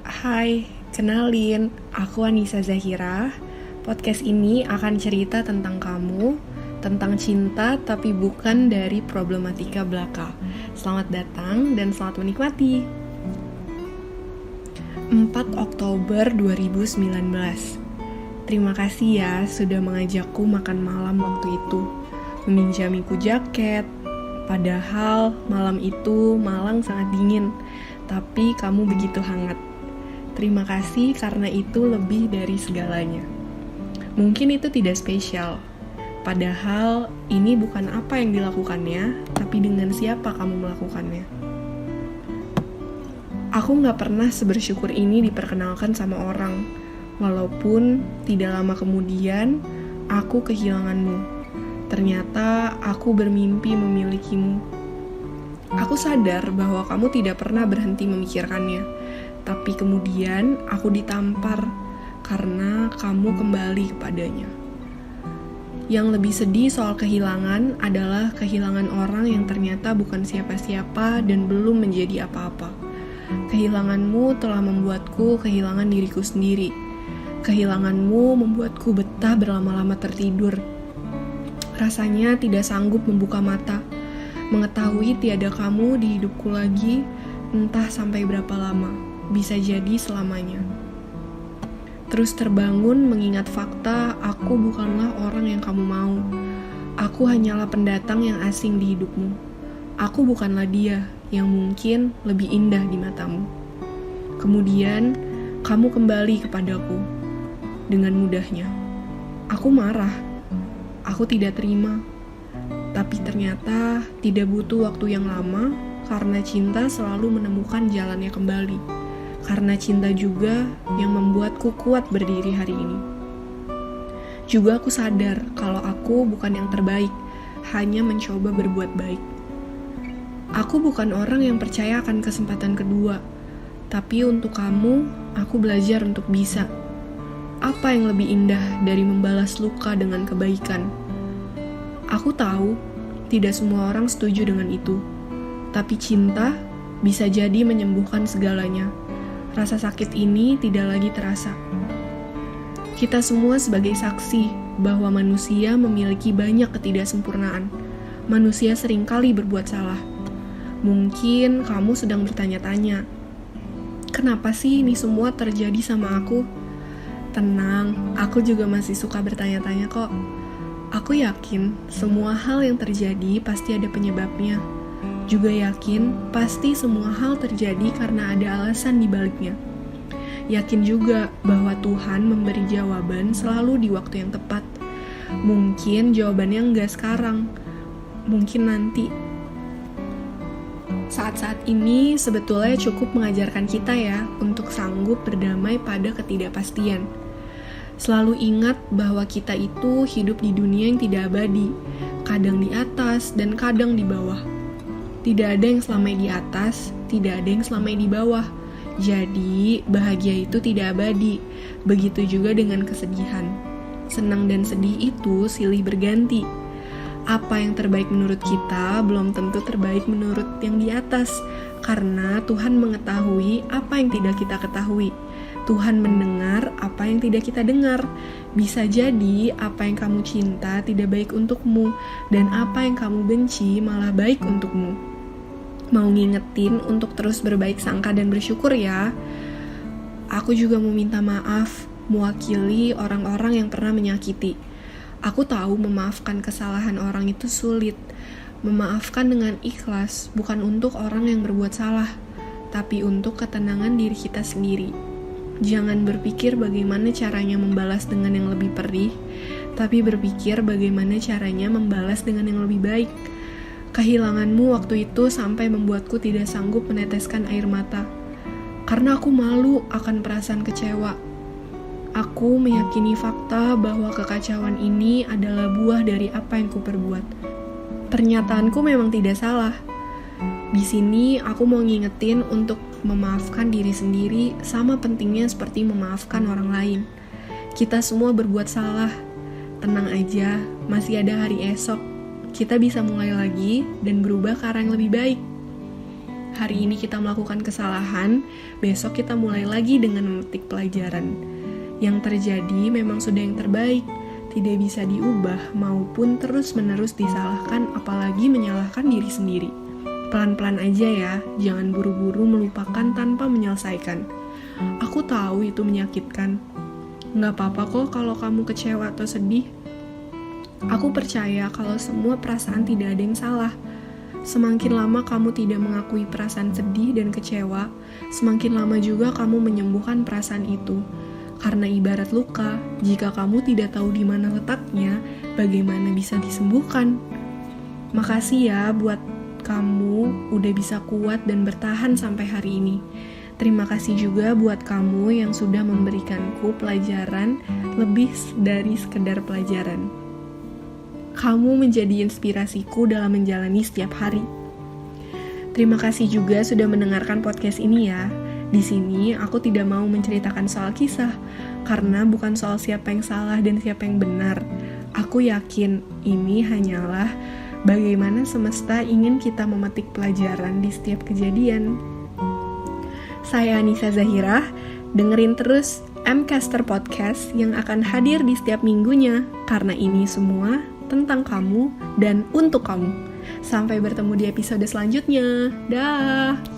Hai, kenalin, aku Anissa Zahira. Podcast ini akan cerita tentang kamu, tentang cinta tapi bukan dari problematika belaka. Selamat datang dan selamat menikmati. 4 Oktober 2019. Terima kasih ya sudah mengajakku makan malam waktu itu, meminjamiku jaket. Padahal malam itu Malang sangat dingin, tapi kamu begitu hangat. Terima kasih karena itu lebih dari segalanya. Mungkin itu tidak spesial, padahal ini bukan apa yang dilakukannya, tapi dengan siapa kamu melakukannya. Aku gak pernah sebersyukur ini diperkenalkan sama orang, walaupun tidak lama kemudian aku kehilanganmu. Ternyata aku bermimpi memilikimu. Aku sadar bahwa kamu tidak pernah berhenti memikirkannya. Tapi kemudian aku ditampar karena kamu kembali kepadanya. Yang lebih sedih soal kehilangan adalah kehilangan orang yang ternyata bukan siapa-siapa dan belum menjadi apa-apa. Kehilanganmu telah membuatku kehilangan diriku sendiri. Kehilanganmu membuatku betah berlama-lama tertidur. Rasanya tidak sanggup membuka mata, mengetahui tiada kamu di hidupku lagi, entah sampai berapa lama. Bisa jadi selamanya. Terus terbangun mengingat fakta aku bukanlah orang yang kamu mau. Aku hanyalah pendatang yang asing di hidupmu. Aku bukanlah dia yang mungkin lebih indah di matamu. Kemudian kamu kembali kepadaku dengan mudahnya. Aku marah. Aku tidak terima. Tapi ternyata tidak butuh waktu yang lama karena cinta selalu menemukan jalannya kembali. Karena cinta juga yang membuatku kuat berdiri hari ini. Juga aku sadar kalau aku bukan yang terbaik, hanya mencoba berbuat baik. Aku bukan orang yang percaya akan kesempatan kedua, tapi untuk kamu, aku belajar untuk bisa. Apa yang lebih indah dari membalas luka dengan kebaikan? Aku tahu, tidak semua orang setuju dengan itu, tapi cinta bisa jadi menyembuhkan segalanya. Rasa sakit ini tidak lagi terasa. Kita semua sebagai saksi bahwa manusia memiliki banyak ketidaksempurnaan. Manusia seringkali berbuat salah. Mungkin kamu sedang bertanya-tanya, kenapa sih ini semua terjadi sama aku? Tenang, aku juga masih suka bertanya-tanya kok. Aku yakin semua hal yang terjadi pasti ada penyebabnya. Juga yakin pasti semua hal terjadi karena ada alasan di baliknya. Yakin juga bahwa Tuhan memberi jawaban selalu di waktu yang tepat. Mungkin jawabannya enggak sekarang, mungkin nanti. Saat-saat ini sebetulnya cukup mengajarkan kita ya untuk sanggup berdamai pada ketidakpastian. Selalu ingat bahwa kita itu hidup di dunia yang tidak abadi, kadang di atas dan kadang di bawah. Tidak ada yang selamanya di atas, tidak ada yang selamanya di bawah. Jadi, bahagia itu tidak abadi. Begitu juga dengan kesedihan. Senang dan sedih itu silih berganti. Apa yang terbaik menurut kita belum tentu terbaik menurut yang di atas. Karena Tuhan mengetahui apa yang tidak kita ketahui. Tuhan mendengar apa yang tidak kita dengar. Bisa jadi apa yang kamu cinta tidak baik untukmu, dan apa yang kamu benci malah baik untukmu. Mau ngingetin untuk terus berbaik sangka dan bersyukur ya. Aku juga mau minta maaf mewakili orang-orang yang pernah menyakiti. Aku tahu memaafkan kesalahan orang itu sulit. Memaafkan dengan ikhlas bukan untuk orang yang berbuat salah, tapi untuk ketenangan diri kita sendiri. Jangan berpikir bagaimana caranya membalas dengan yang lebih perih, tapi berpikir bagaimana caranya membalas dengan yang lebih baik. Kehilanganmu waktu itu sampai membuatku tidak sanggup meneteskan air mata. Karena aku malu akan perasaan kecewa. Aku meyakini fakta bahwa kekacauan ini adalah buah dari apa yang kuperbuat. Pernyataanku memang tidak salah. Di sini aku mau ngingetin untuk memaafkan diri sendiri sama pentingnya seperti memaafkan orang lain. Kita semua berbuat salah. Tenang aja, masih ada hari esok. Kita bisa mulai lagi dan berubah ke arah yang lebih baik. hari ini kita melakukan kesalahan, besok kita mulai lagi dengan memetik pelajaran. Yang terjadi memang sudah yang terbaik, tidak bisa diubah maupun terus-menerus disalahkan, apalagi menyalahkan diri sendiri. Pelan-pelan aja ya, jangan buru-buru melupakan tanpa menyelesaikan. Aku tahu itu menyakitkan. Nggak apa-apa kok kalau kamu kecewa atau sedih. Aku percaya kalau semua perasaan tidak ada yang salah. Semakin lama kamu tidak mengakui perasaan sedih dan kecewa, semakin lama juga kamu menyembuhkan perasaan itu. Karena ibarat luka, jika kamu tidak tahu di mana letaknya, bagaimana bisa disembuhkan? Makasih ya buat kamu udah bisa kuat dan bertahan sampai hari ini. Terima kasih juga buat kamu yang sudah memberikanku pelajaran lebih dari sekedar pelajaran. Kamu menjadi inspirasiku dalam menjalani setiap hari. Terima kasih juga sudah mendengarkan podcast ini ya. Di sini aku tidak mau menceritakan soal kisah, karena bukan soal siapa yang salah dan siapa yang benar. Aku yakin ini hanyalah bagaimana semesta ingin kita memetik pelajaran di setiap kejadian. Saya Anissa Zahirah, dengerin terus Mcaster Podcast yang akan hadir di setiap minggunya, karena ini semua tentang kamu dan untuk kamu. Sampai bertemu di episode selanjutnya. Dah.